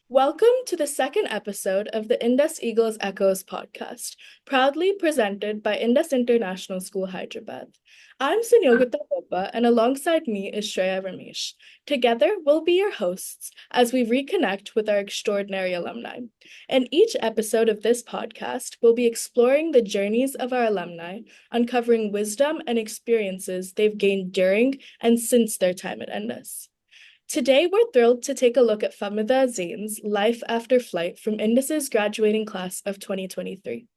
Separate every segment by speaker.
Speaker 1: Welcome to the second episode of the Indus Eagles Echos podcast, proudly presented by Indus International School, Hyderabad. I'm Sanyogita Bobba, and alongside me is Shreya Ramesh. Together, we'll be your hosts as we reconnect with our extraordinary alumni. In each episode of this podcast, we'll be exploring the journeys of our alumni, uncovering wisdom and experiences they've gained during and since their time at Indus. Today, we're thrilled to take a look at Fahmida Zahin's life after flight from Indus's graduating class of 2023.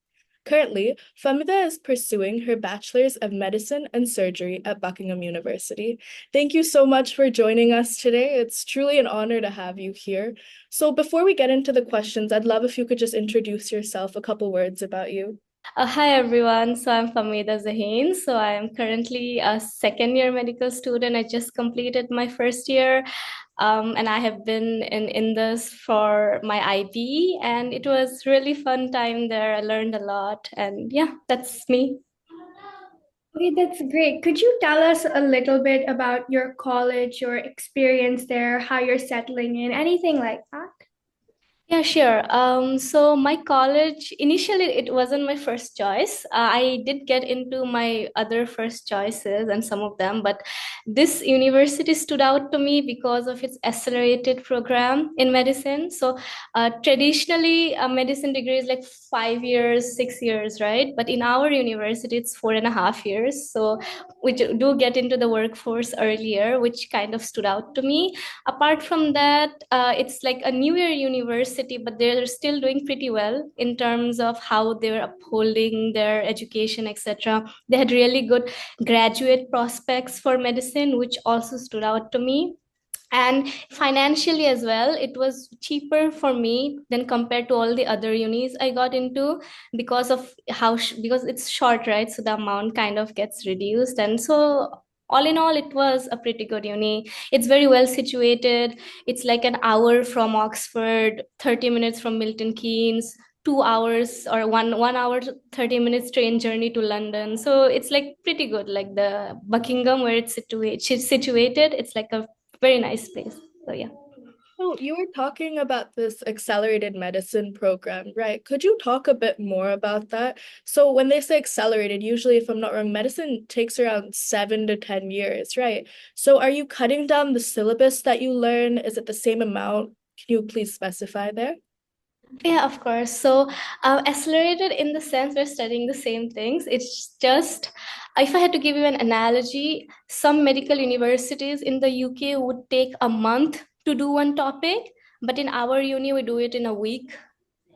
Speaker 1: Currently, Fahmida is pursuing her Bachelor's of Medicine and Surgery at Buckingham University. Thank you so much for joining us today. It's truly an honor to have you here. So before we get into the questions, I'd love if you could just introduce yourself, a couple words about you.
Speaker 2: Hi everyone. So I'm Fahmida Zahin. So I am currently a second year medical student. I just completed my first year, and I have been in this for my IB, and it was really fun time there. I learned a lot, and yeah, that's me.
Speaker 3: Okay, that's great. Could you tell us a little bit about your college, your experience there, how you're settling in, anything like that?
Speaker 2: Yeah, sure. So my college, initially it wasn't my first choice. I did get into my other first choices and some of them, but this university stood out to me because of its accelerated program in medicine. So traditionally, a medicine degree is like 5 years, 6 years, right? But in our university, it's 4.5 years. So we do get into the workforce earlier, which kind of stood out to me. Apart from that, it's like a newer university, but they're still doing pretty well in terms of how they're upholding their education, etc. They had really good graduate prospects for medicine, which also stood out to me. And financially as well, it was cheaper for me than compared to all the other unis I got into, because of because it's short, right? So the amount kind of gets reduced. And so all in all, it was a pretty good uni. It's very well situated. It's like an hour from Oxford, 30 minutes from Milton Keynes, 2 hours or one hour 30 minutes train journey to London. So it's like pretty good. Like the Buckingham, where it's situated, it's like a very nice place. So yeah.
Speaker 1: So you were talking about this accelerated medicine program, right? Could you talk a bit more about that? So when they say accelerated, usually, if I'm not wrong, medicine takes around 7 to 10 years, right? So are you cutting down the syllabus that you learn? Is it the same amount? Can you please specify there?
Speaker 2: Yeah, of course. So accelerated in the sense we're studying the same things. It's just, if I had to give you an analogy, some medical universities in the UK would take a month to do one topic, but in our uni we do it in a week.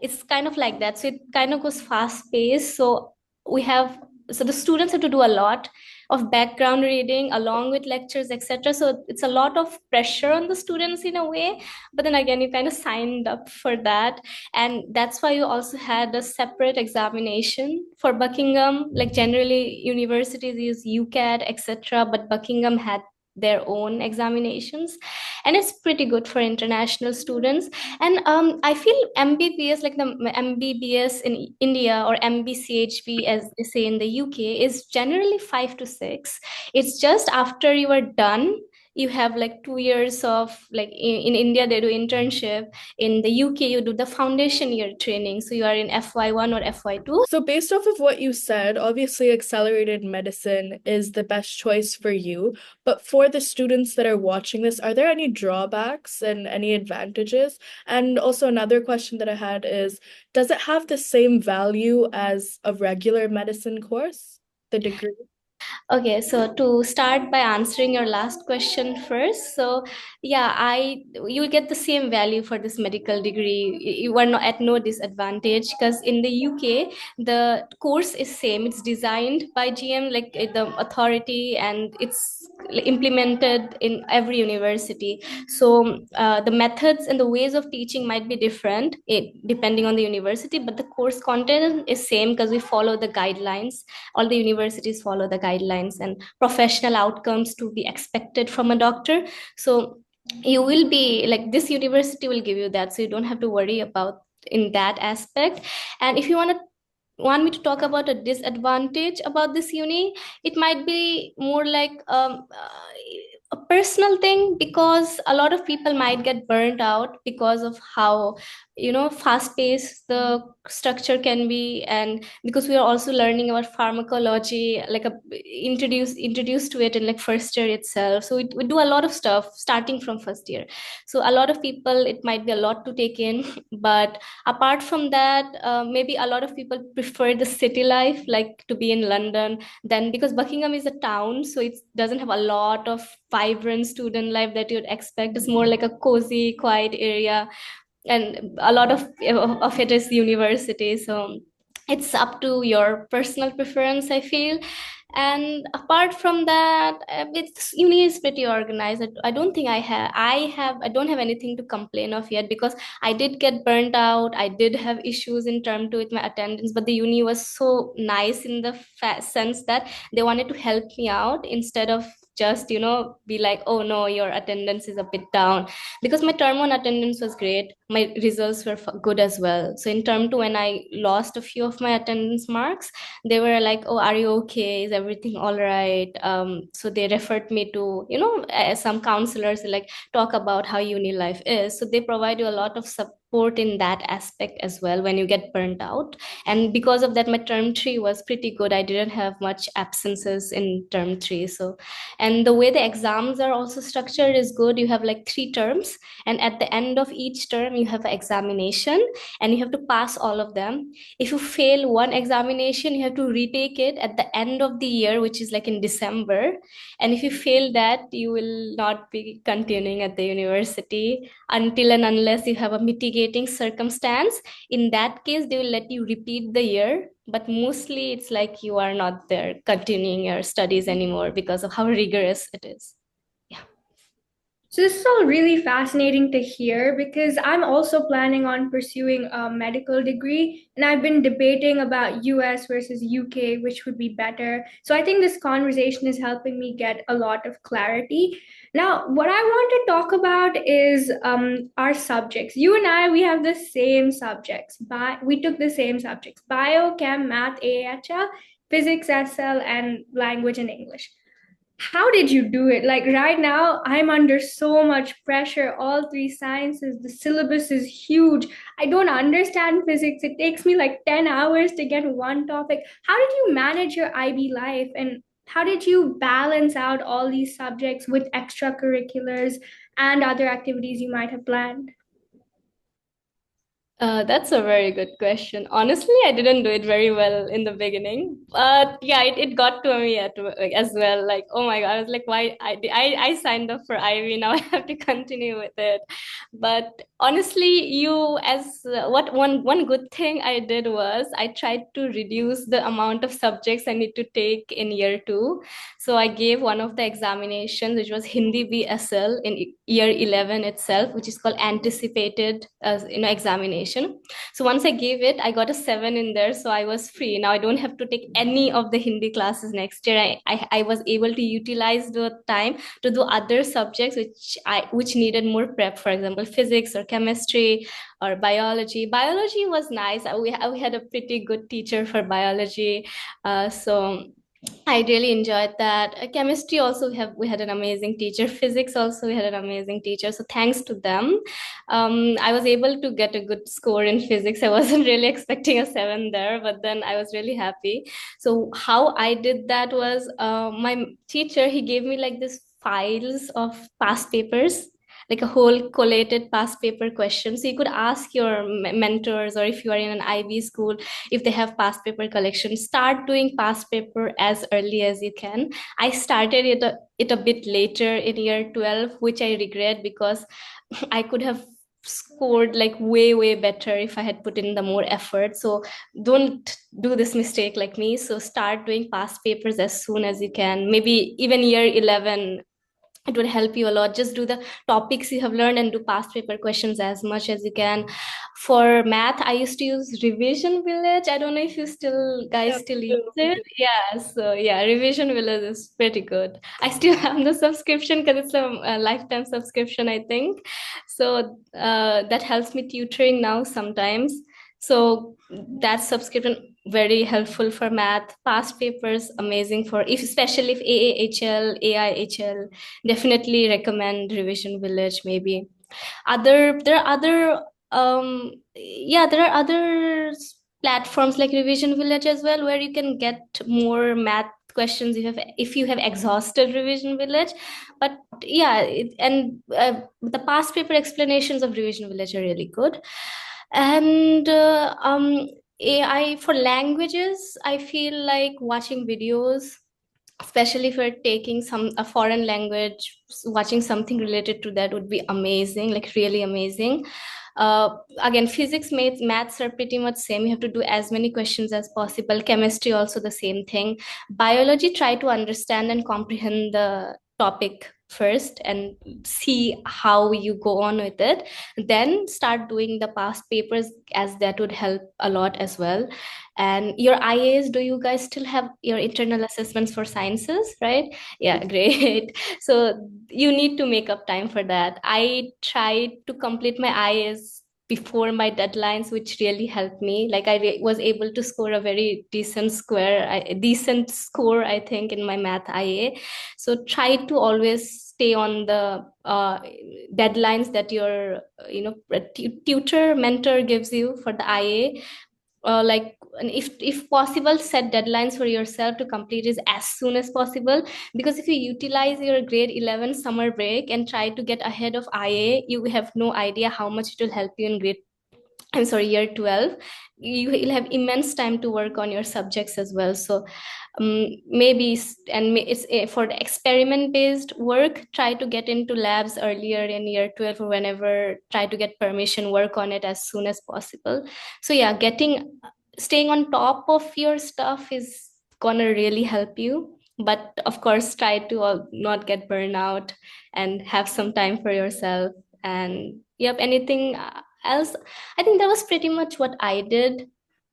Speaker 2: It's kind of like that. So it kind of goes fast paced. We have so the students have to do a lot of background reading along with lectures, etc. So it's a lot of pressure on the students in a way. But then again, you kind of signed up for that. And that's why you also had a separate examination for Buckingham. Like generally universities use UCAT, etc. But Buckingham had their own examinations, and it's pretty good for international students. And I feel MBBS, like the MBBS in India, or MBCHB as they say in the UK, is generally 5 to 6. It's just after you are done, you have like 2 years of, like in India they do internship. In the UK you do the foundation year training. So you are in FY1 or FY2.
Speaker 1: So based off of what you said, obviously accelerated medicine is the best choice for you. But for the students that are watching this, are there any drawbacks and any advantages? And also another question that I had is, does it have the same value as a regular medicine course, the degree?
Speaker 2: Okay, so to start by answering your last question first, so yeah, I you'll get the same value for this medical degree. You are not at no disadvantage, because in the UK the course is same. It's designed by GM, like the authority, and it's implemented in every university. So the methods and the ways of teaching might be different, depending on the university, but the course content is same because we follow the guidelines. All the universities follow the guidelines and professional outcomes to be expected from a doctor. So you will be like, this university will give you that, so you don't have to worry about in that aspect. And if you want me to talk about a disadvantage about this uni, it might be more like a personal thing, because a lot of people might get burnt out because of how, fast paced the structure can be, and because we are also learning about pharmacology, like introduced to it in like first year itself. So we do a lot of stuff starting from first year. So a lot of people, it might be a lot to take in. But apart from that, maybe a lot of people prefer the city life, like to be in London. Then because Buckingham is a town, so it doesn't have a lot of vibrant student life that you'd expect. It's more like a cozy, quiet area, and a lot of it is university. So it's up to your personal preference, I feel. And apart from that, it's uni is pretty organized. I don't think I don't have anything to complain of yet, because I did get burnt out. I did have issues in term two with my attendance, but the uni was so nice in the sense that they wanted to help me out instead of just be like, oh no, your attendance is a bit down. Because my term one attendance was great, my results were good as well. So in term two, when I lost a few of my attendance marks, they were like, oh, are you okay, is everything all right? So they referred me to some counselors, like talk about how uni life is. So they provide you a lot of support in that aspect as well when you get burnt out. And because of that, my term three was pretty good. I didn't have much absences in term three. So, and the way the exams are also structured is good. You have like 3 terms, and at the end of each term you have an examination, and you have to pass all of them. If you fail one examination, you have to retake it at the end of the year, which is like in December. And if you fail that, you will not be continuing at the university until and unless you have a mitigating circumstance. In that case, they will let you repeat the year, but mostly it's like you are not there continuing your studies anymore because of how rigorous it is.
Speaker 3: So this is all really fascinating to hear because I'm also planning on pursuing a medical degree, and I've been debating about US versus UK, which would be better. So I think this conversation is helping me get a lot of clarity. Now, what I want to talk about is our subjects. You and I, we have the same subjects. We took the same subjects: bio, chem, math, AHL, physics, SL, and language and English. How did you do it? Like right now, I'm under so much pressure, all 3 sciences, the syllabus is huge. I don't understand physics. It takes me like 10 hours to get one topic. How did you manage your IB life? And how did you balance out all these subjects with extracurriculars and other activities you might have planned?
Speaker 2: That's a very good question. Honestly, I didn't do it very well in the beginning, but yeah, it got to me like, as well. Like, oh my God, I was like, why I signed up for Ivy, now I have to continue with it. But honestly, what one good thing I did was I tried to reduce the amount of subjects I need to take in year two. So I gave one of the examinations, which was Hindi BSL in year 11 itself, which is called anticipated examination. So once I gave it, I got a 7 in there, so I was free. Now I don't have to take any of the Hindi classes next year. I was able to utilize the time to do other subjects which needed more prep, for example, physics or chemistry or biology. Biology was nice. We had a pretty good teacher for biology. So I really enjoyed that. Chemistry also we had an amazing teacher. Physics also we had an amazing teacher. So thanks to them, I was able to get a good score in physics. I wasn't really expecting a 7 there, but then I was really happy. So how I did that was my teacher, he gave me like this files of past papers, like a whole collated past paper question. So you could ask your mentors, or if you are in an IB school, if they have past paper collection, start doing past paper as early as you can. I started it a bit later in year 12, which I regret, because I could have scored like way better if I had put in the more effort. So don't do this mistake like me. So start doing past papers as soon as you can. Maybe even year 11, it would help you a lot. Just do the topics you have learned and do past paper questions as much as you can. For math, I used to use Revision Village. I don't know if you guys still use it. Yeah, so yeah, Revision Village is pretty good. I still have the subscription because it's a lifetime subscription, I think. So that helps me tutoring now sometimes. So that subscription very helpful for math. Past papers, amazing for especially if AAHL, AIHL. Definitely recommend Revision Village. Maybe there are other there are other platforms like Revision Village as well, where you can get more math questions if you have exhausted Revision Village. But yeah, the past paper explanations of Revision Village are really good. And AI for languages, I feel like watching videos, especially if you're taking a foreign language, watching something related to that would be amazing, like really amazing. Again, physics, maths are pretty much same. You have to do as many questions as possible. Chemistry also the same thing. Biology, try to understand and comprehend the topic first and see how you go on with it, then start doing the past papers, as that would help a lot as well. And your IAs, do you guys still have your internal assessments for sciences, right? Yeah, great. So you need to make up time for that. I tried to complete my IAs before my deadlines, which really helped me. Like was able to score a very decent score, I think, in my math IA. So try to always stay on the deadlines that your tutor mentor gives you for the IA. Like, and if possible, set deadlines for yourself to complete it as soon as possible, because if you utilize your grade 11 summer break and try to get ahead of IA, you have no idea how much it will help you in year 12. You will have immense time to work on your subjects as well. So for the experiment based work, try to get into labs earlier in year 12 or whenever, try to get permission, work on it as soon as possible. So yeah, staying on top of your stuff is gonna really help you. But of course, try to not get burnout and have some time for yourself. And yep, anything else? I think that was pretty much what I did,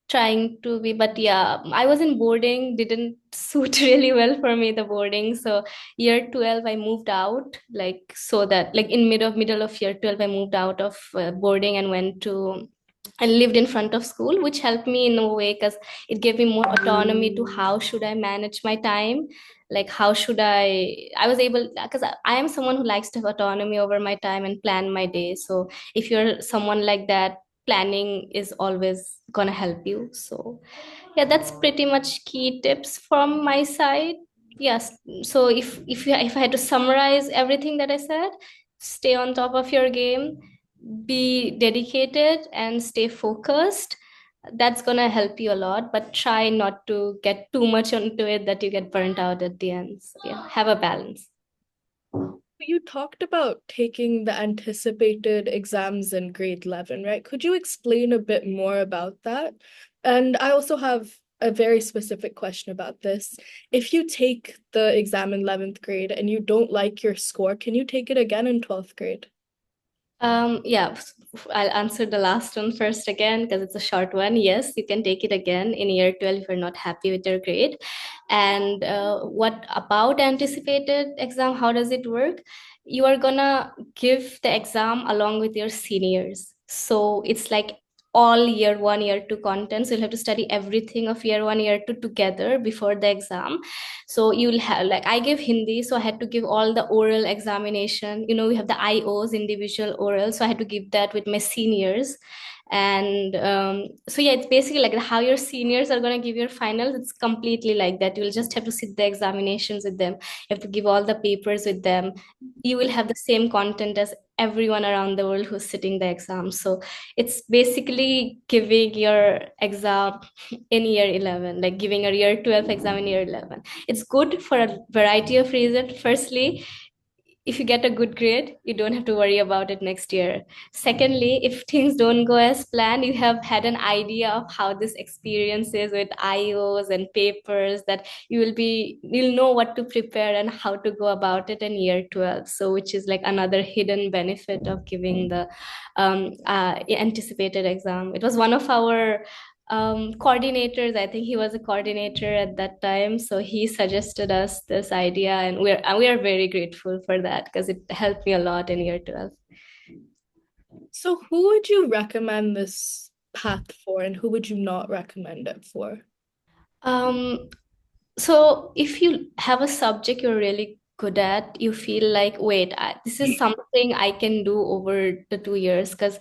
Speaker 2: trying to be. But yeah, I was in boarding, didn't suit really well for me, the boarding. So year 12 I moved out, like, so that like in middle of year 12 I moved out of boarding and went to and lived in front of school, which helped me in a way because it gave me more autonomy to how should I manage my time. Like how should I was able, because I am someone who likes to have autonomy over my time and plan my day. So if you're someone like that, planning is always gonna help you. So yeah, that's pretty much key tips from my side. Yes. So if I had to summarize everything that I said, stay on top of your game, be dedicated and stay focused. That's gonna help you a lot, but try not to get too much onto it that you get burnt out at the end. So yeah, have a balance.
Speaker 1: You talked about taking the anticipated exams in grade 11, right? Could you explain a bit more about that? And I also have a very specific question about this. If you take the exam in 11th grade and you don't like your score, can you take it again in 12th grade?
Speaker 2: Yeah, I'll answer the last one first again because it's a short one. Yes, you can take it again in year 12 if you're not happy with your grade. And what about anticipated exam? How does it work? You are gonna give the exam along with your seniors. So it's like all year 1, year 2 content. So you'll have to study everything of year 1, year 2 together before the exam. So you'll have, like, I give Hindi, so I had to give all the oral examination. We have the IOs, individual oral, so I had to give that with my seniors. And so yeah, it's basically like how your seniors are going to give your finals. It's completely like that. You'll just have to sit the examinations with them. You have to give all the papers with them. You will have the same content as everyone around the world who's sitting the exam. So it's basically giving your exam in year 11, like giving a year 12 exam in year 11. It's good for a variety of reasons. Firstly, if you get a good grade, you don't have to worry about it next year. Secondly, if things don't go as planned, you have had an idea of how this experience is with IOs and papers, that you'll know what to prepare and how to go about it in year 12. So which is like another hidden benefit of giving the anticipated exam. It was one of our coordinators. I think he was a coordinator at that time, so he suggested us this idea, and we are very grateful for that because it helped me a lot in year 12.
Speaker 1: So who would you recommend this path for, and who would you not recommend it for?
Speaker 2: So if you have a subject you're really good at, you feel like, wait, this is something I can do over the 2 years. Because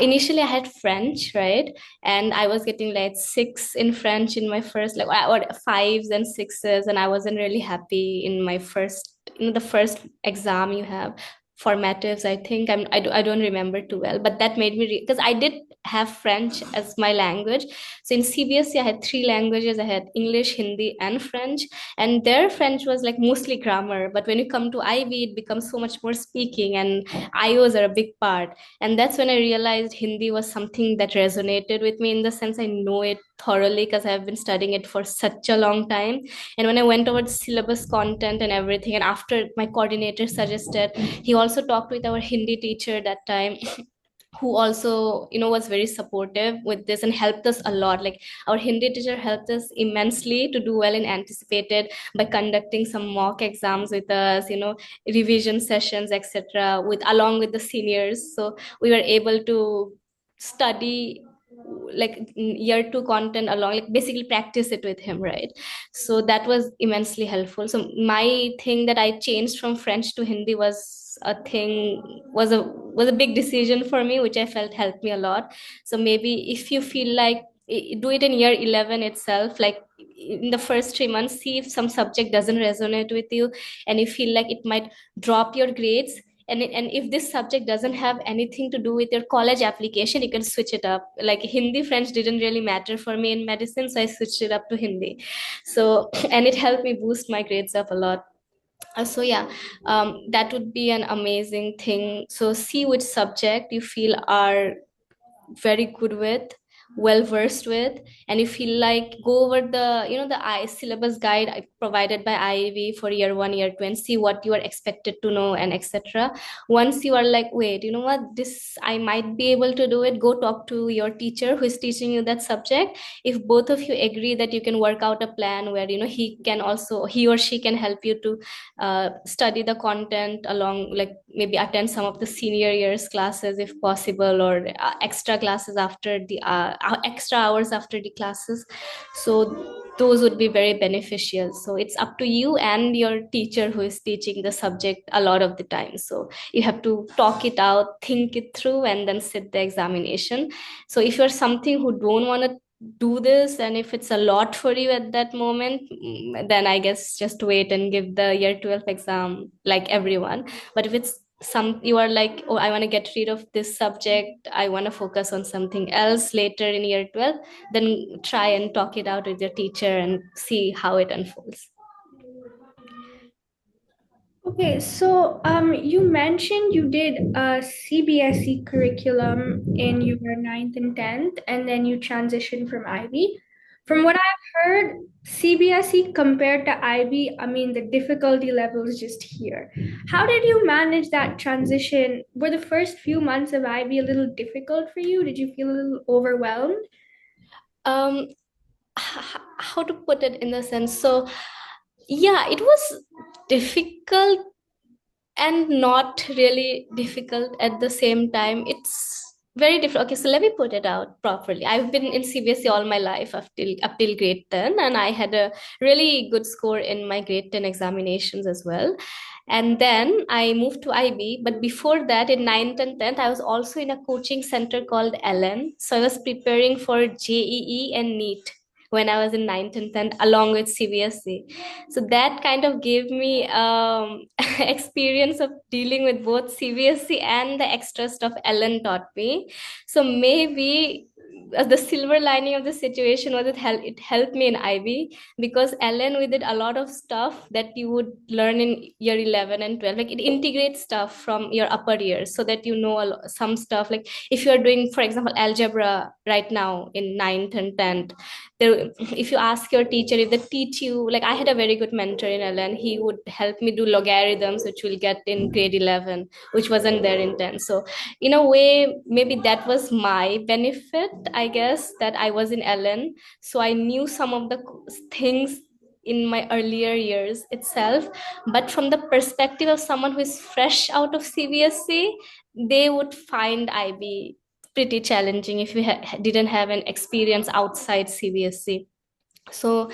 Speaker 2: initially I had French, right? And I was getting like six in French in my first, like, or fives and sixes, and I wasn't really happy in my first, the first exam you have. Formatives, I think. I don't remember too well, but that made me, because I did have French as my language. So in CBSE, I had three languages. I had English, Hindi, and French. And their French was like mostly grammar. But when you come to IB, it becomes so much more speaking, and IOs are a big part. And that's when I realized Hindi was something that resonated with me, in the sense I know it thoroughly because I've been studying it for such a long time. And when I went over the syllabus content and everything, and after my coordinator suggested, he also talked with our Hindi teacher that time, who also, was very supportive with this and helped us a lot. Like, our Hindi teacher helped us immensely to do well in anticipated by conducting some mock exams with us, revision sessions, etc., with along with the seniors. So we were able to study like year two content along, like basically practice it with him, right? So that was immensely helpful. So my thing that I changed from French to Hindi was a big decision for me, which I felt helped me a lot. So maybe if you feel like, do it in year 11 itself, like in the first 3 months, see if some subject doesn't resonate with you and you feel like it might drop your grades. And if this subject doesn't have anything to do with your college application, you can switch it up. Like Hindi, French didn't really matter for me in medicine, so I switched it up to Hindi. So and it helped me boost my grades up a lot. So yeah, that would be an amazing thing. So see which subject you feel are very good with, well versed with, and you feel like, go over the the syllabus guide provided by IAV for year 1, year 2, and see what you are expected to know and etc. Once you are like, wait, you know what, this I might be able to do it, go talk to your teacher who is teaching you that subject. If both of you agree that you can work out a plan where he or she can help you to study the content along, like maybe attend some of the senior years classes if possible, or extra classes after the extra hours after the classes. So those would be very beneficial. So it's up to you and your teacher who is teaching the subject a lot of the time. So you have to talk it out, think it through, and then sit the examination. So if you're something who don't want to do this, and if it's a lot for you at that moment, then I guess just wait and give the year 12 exam like everyone. But if it's some, you are like, oh, I want to get rid of this subject, I want to focus on something else later in year 12, then try and talk it out with your teacher and see how it unfolds.
Speaker 3: Okay, so you mentioned you did a CBSE curriculum in your ninth and 10th, and then you transitioned from IB. From what I've heard, CBSE compared to IB, I mean, the difficulty level is just here. How did you manage that transition? Were the first few months of IB a little difficult for you? Did you feel a little overwhelmed?
Speaker 2: um how to put it in the sense, so yeah, it was difficult and not really difficult at the same time. It's very different. Okay, so let me put it out properly. I've been in CBSE all my life up till grade 10, and I had a really good score in my grade 10 examinations as well. And then I moved to IB. But before that, in 9th and 10th, I was also in a coaching center called Ellen. So I was preparing for JEE and NEET when I was in 9th and 10th, along with CBSE. So that kind of gave me experience of dealing with both CBSE and the extra stuff Ellen taught me. So maybe the silver lining of the situation was it helped me in IB, because Ellen, we did a lot of stuff that you would learn in year 11 and 12. Like, it integrates stuff from your upper years so that you know some stuff. Like, if you're doing, for example, algebra right now in 9th and 10th, there, if you ask your teacher, if they teach you, like I had a very good mentor in Ellen, he would help me do logarithms, which we'll get in grade 11, which wasn't there in 10. So in a way, maybe that was my benefit, I guess, that I was in Ellen. So I knew some of the things in my earlier years itself. But from the perspective of someone who is fresh out of CBSE, they would find IB pretty challenging if you didn't have an experience outside CBSE. So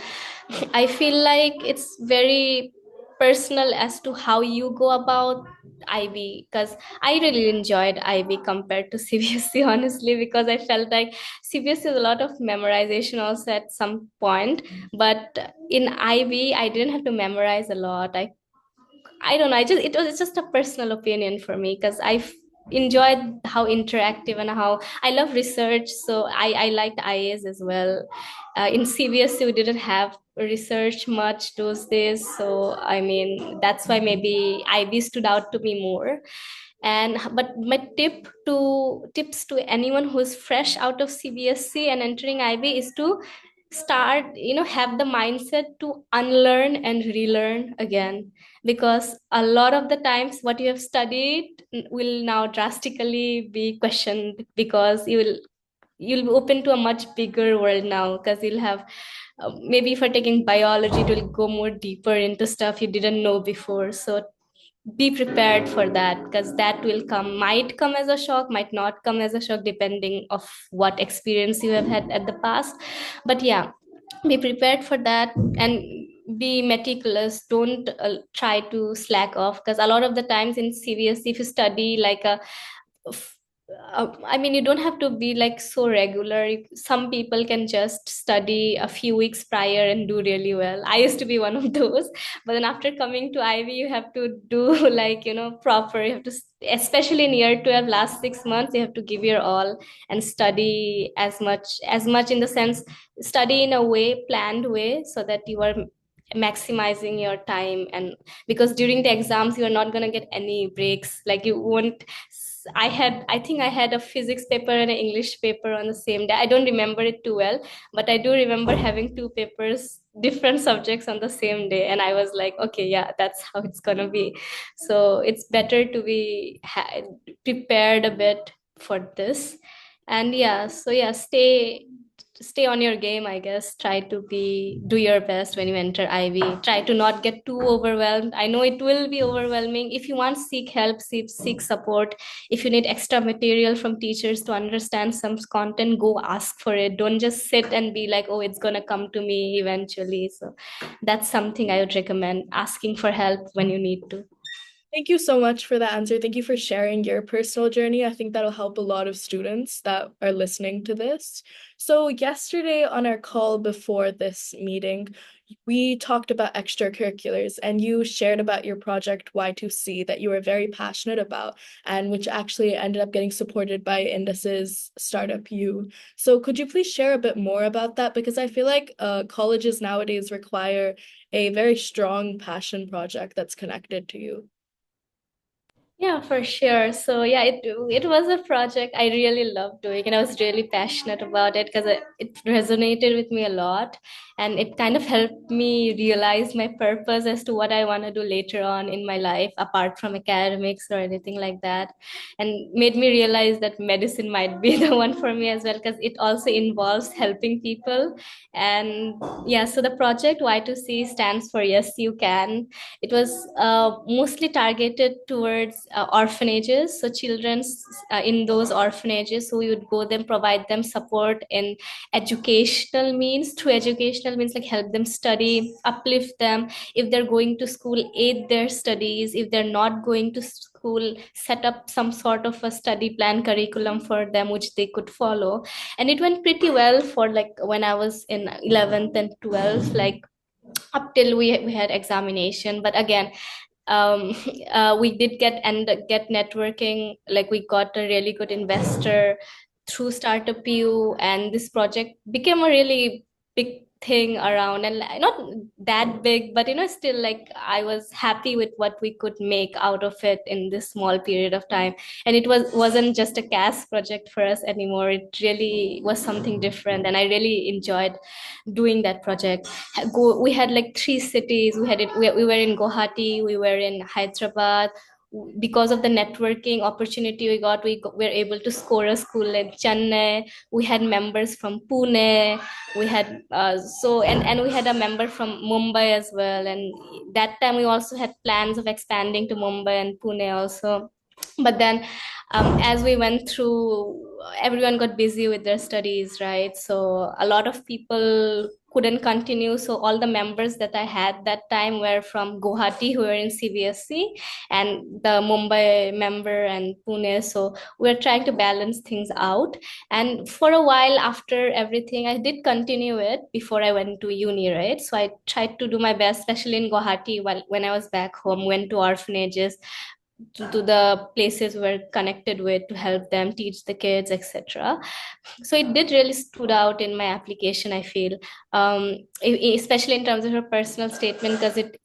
Speaker 2: I feel like it's very personal as to how you go about IB, because I really enjoyed IB compared to CBSE, honestly, because I felt like CBSE is a lot of memorization also at some point, but in IB I didn't have to memorize a lot. I don't know. It's just a personal opinion for me, because enjoyed how interactive and how I love research. So I liked IAs as well. In CBSE we didn't have research much those days, so I mean that's why maybe IB stood out to me more. And but my tips to anyone who's fresh out of CBSE and entering IB is to start, have the mindset to unlearn and relearn again, because a lot of the times what you have studied will now drastically be questioned, because you'll be open to a much bigger world now, because you'll have maybe for taking biology it will go more deeper into stuff you didn't know before. So be prepared for that, because that will might come as a shock, might not come as a shock, depending of what experience you have had at the past. But yeah, be prepared for that, and be meticulous. Don't try to slack off, because a lot of the times in CBSE, if you study like I mean, you don't have to be like so regular. Some people can just study a few weeks prior and do really well. I used to be one of those, but then after coming to IB, you have to do like, proper. You have to, especially in year 12, last 6 months, you have to give your all and study as much in the sense, study in a way, planned way, so that you are maximizing your time. And because during the exams you are not going to get any breaks, like you won't. I think I had a physics paper and an English paper on the same day. I don't remember it too well, but I do remember having two papers, different subjects on the same day. And I was like, okay, yeah, that's how it's gonna be. So it's better to be prepared a bit for this. And yeah, so yeah, stay on your game, I guess. Try to do your best when you enter IB. Try to not get too overwhelmed. I know it will be overwhelming. If you want, seek help, seek support. If you need extra material from teachers to understand some content, go ask for it. Don't just sit and be like, oh, it's gonna come to me eventually. So that's something I would recommend, asking for help when you need to.
Speaker 1: Thank you so much for that answer. Thank you for sharing your personal journey. I think that'll help a lot of students that are listening to this. So, yesterday on our call before this meeting, we talked about extracurriculars, and you shared about your project Y2C that you were very passionate about, and which actually ended up getting supported by Indus's Startup U. So, could you please share a bit more about that? Because I feel like colleges nowadays require a very strong passion project that's connected to you.
Speaker 2: Yeah, for sure. So yeah, it was a project I really loved doing, and I was really passionate about it, because it resonated with me a lot, and it kind of helped me realize my purpose as to what I want to do later on in my life, apart from academics or anything like that, and made me realize that medicine might be the one for me as well, because it also involves helping people. And yeah, so the project Y2C stands for Yes You Can. It was mostly targeted towards orphanages, so children in those orphanages. So we would go them, provide them support in educational means, through educational means, like help them study, uplift them. If they're going to school, aid their studies. If they're not going to school, set up some sort of a study plan, curriculum for them which they could follow. And it went pretty well for like when I was in 11th and 12th, like up till we had examination. But again, um we did get networking, like we got a really good investor through Startup U, and this project became a really big thing around, and not that big, but still, like, I was happy with what we could make out of it in this small period of time. And it wasn't just a CAS project for us anymore. It really was something different, and I really enjoyed doing that project. We had like three cities. We were in Guwahati, we were in Hyderabad. Because of the networking opportunity we were able to score a school in Chennai. We had members from Pune. We had and we had a member from Mumbai as well. And that time we also had plans of expanding to Mumbai and Pune also. But then as we went through everyone got busy with their studies, right? So a lot of people couldn't continue. So all the members that I had that time were from Guwahati, who were in CBSE, and the Mumbai member and Pune. So we're trying to balance things out. And for a while after everything, I did continue it before I went to uni, right? So I tried to do my best, especially in Guwahati, while when I was back home, went to orphanages, to the places we're connected with to help them teach the kids, etc. So it did really stood out in my application, I feel, especially in terms of her personal statement, because it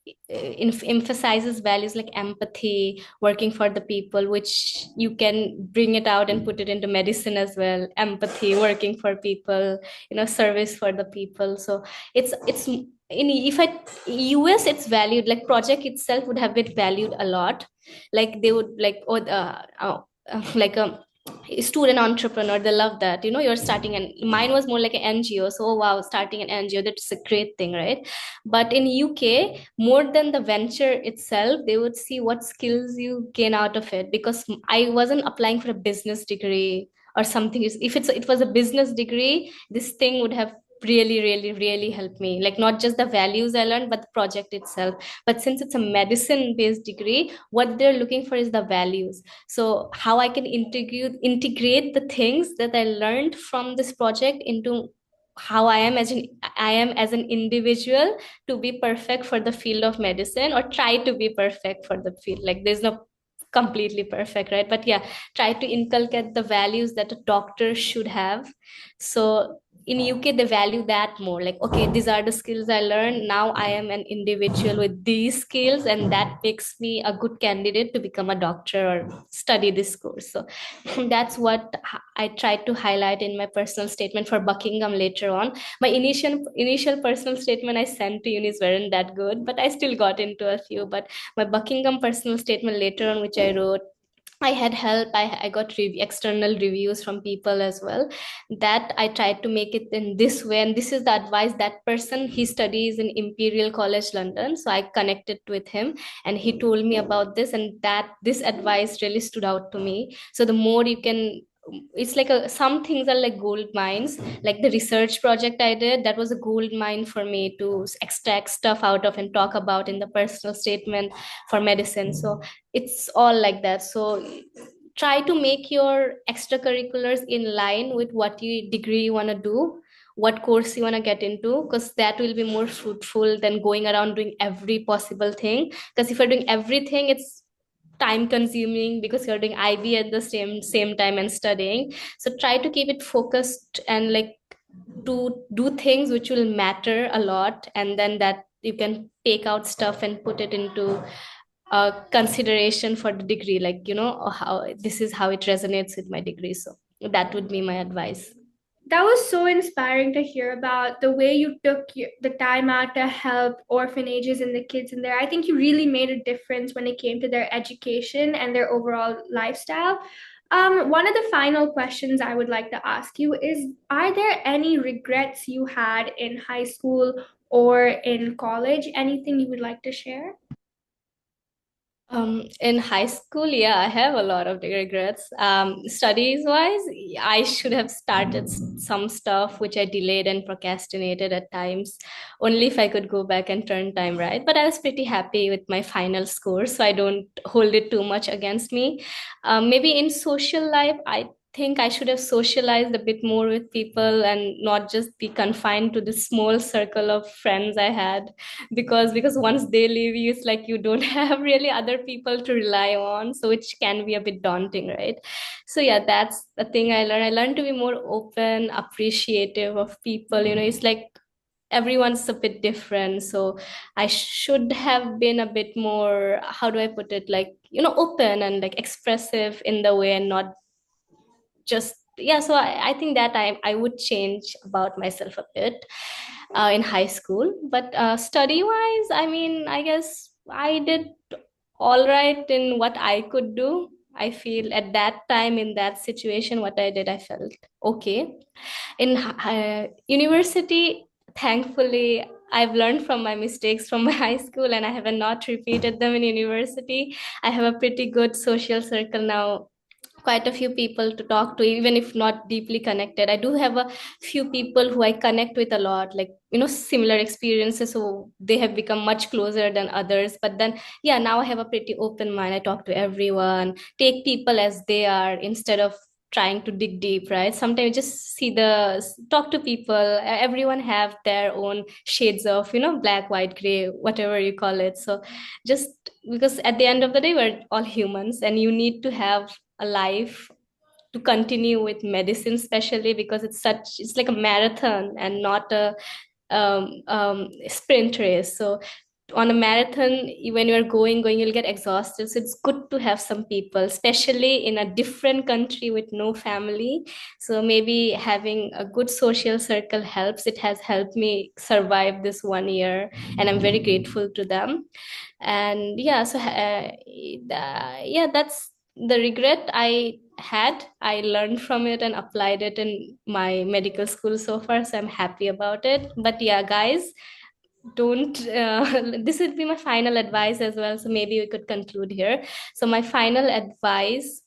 Speaker 2: emphasizes values like empathy, working for the people, which you can bring it out and put it into medicine as well. Empathy, working for people, service for the people. So it's in, if I US, it's valued, like project itself would have been valued a lot. Like they would like, like a student entrepreneur, they love that, you're starting, and mine was more like an NGO. So, oh, wow, starting an NGO, that's a great thing, right? But in UK, more than the venture itself, they would see what skills you gain out of it, because I wasn't applying for a business degree or something. If it was a business degree, this thing would have really, really, really helped me, like not just the values I learned, but the project itself. But since it's a medicine based degree, what they're looking for is the values. So how I can integrate the things that I learned from this project into how I am as an individual, to be perfect for the field of medicine, or try to be perfect for the field. Like there's no completely perfect, right? But yeah, try to inculcate the values that a doctor should have. So in UK, they value that more, like, okay, these are the skills I learned, now I am an individual with these skills, and that makes me a good candidate to become a doctor or study this course. So that's what I tried to highlight in my personal statement for Buckingham later on. My initial personal statement I sent to unis weren't that good, but I still got into a few. But my Buckingham personal statement later on, which I wrote, I had help. I got external reviews from people as well. That I tried to make it in this way. And this is the advice that person, he studies in Imperial College London. So I connected with him and he told me about this, and that this advice really stood out to me. So the more you can, it's like some things are like gold mines. Like the research project I did, that was a gold mine for me to extract stuff out of and talk about in the personal statement for medicine. So it's all like that. So try to make your extracurriculars in line with what you degree you want to do, what course you want to get into, because that will be more fruitful than going around doing every possible thing. Because if you're doing everything, it's time consuming, because you're doing IB at the same time and studying. So try to keep it focused and like to do things which will matter a lot, and then that you can take out stuff and put it into consideration for the degree, like how this is how it resonates with my degree. So that would be my advice.
Speaker 3: That was so inspiring to hear about the way you took the time out to help orphanages and the kids in there. I think you really made a difference when it came to their education and their overall lifestyle. One of the final questions I would like to ask you is, are there any regrets you had in high school or in college? Anything you would like to share?
Speaker 2: In high school, yeah, I have a lot of regrets. Studies wise, I should have started some stuff which I delayed and procrastinated at times. Only if I could go back and turn time right. But I was pretty happy with my final score, so I don't hold it too much against me. Maybe in social life, I think I should have socialized a bit more with people and not just be confined to the small circle of friends I had, because once they leave you, it's like you don't have really other people to rely on, so which can be a bit daunting, right? So yeah, that's the thing I learned to be more open, appreciative of people. It's like everyone's a bit different, so I should have been a bit more, how do I put it, like open and like expressive in the way, and not just, yeah. So I think that I would change about myself a bit in high school. But study wise, I mean, I guess I did all right in what I could do. I feel at that time, in that situation, what I did, I felt okay. In university, thankfully, I've learned from my mistakes from my high school, and I have not repeated them in university. I have a pretty good social circle now, quite a few people to talk to, even if not deeply connected. I do have a few people who I connect with a lot, like, similar experiences, so they have become much closer than others. But then, yeah, now I have a pretty open mind. I talk to everyone, take people as they are instead of trying to dig deep, right? Sometimes just talk to people. Everyone have their own shades of, black, white, gray, whatever you call it. So just because at the end of the day, we're all humans, and you need to have a life to continue with medicine, especially because it's like a marathon and not a sprint race. So on a marathon, when you're going, you'll get exhausted. So it's good to have some people, especially in a different country with no family. So maybe having a good social circle helps. It has helped me survive this 1 year, and I'm very grateful to them. And yeah, so yeah, that's the regret I had. I learned from it and applied it in my medical school so far, so I'm happy about it. But yeah, guys, don't this would be my final advice as well, so maybe we could conclude here. So my final advice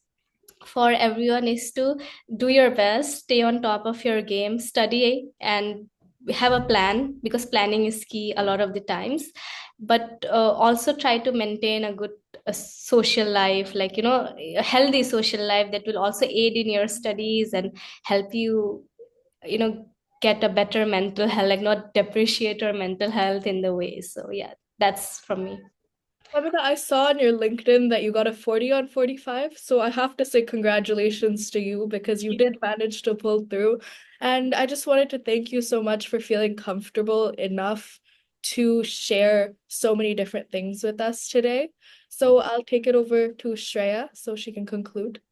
Speaker 2: for everyone is to do your best, stay on top of your game, study, and have a plan, because planning is key a lot of the times. But also try to maintain a good social life, like, a healthy social life that will also aid in your studies and help you, you know get a better mental health, like not depreciate your mental health in the way. So yeah, that's from me.
Speaker 1: Fahmida, I saw on your LinkedIn that you got a 40 on 45, so I have to say congratulations to you because you did manage to pull through. And I just wanted to thank you so much for feeling comfortable enough to share so many different things with us today. So I'll take it over to Shreya so she can conclude.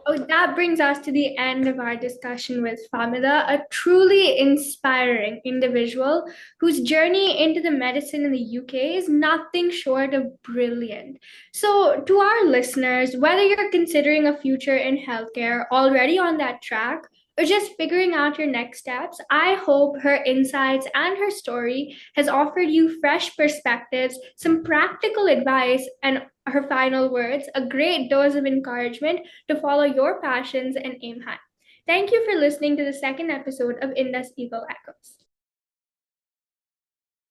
Speaker 3: Oh, that brings us to the end of our discussion with Fahmida, a truly inspiring individual whose journey into the medicine in the UK is nothing short of brilliant. So, to our listeners, whether you're considering a future in healthcare, already on that track, or just figuring out your next steps, I hope her insights and her story has offered you fresh perspectives, some practical advice, and her final words, a great dose of encouragement to follow your passions and aim high. Thank you for listening to the second episode of Indus Eagle Echoes.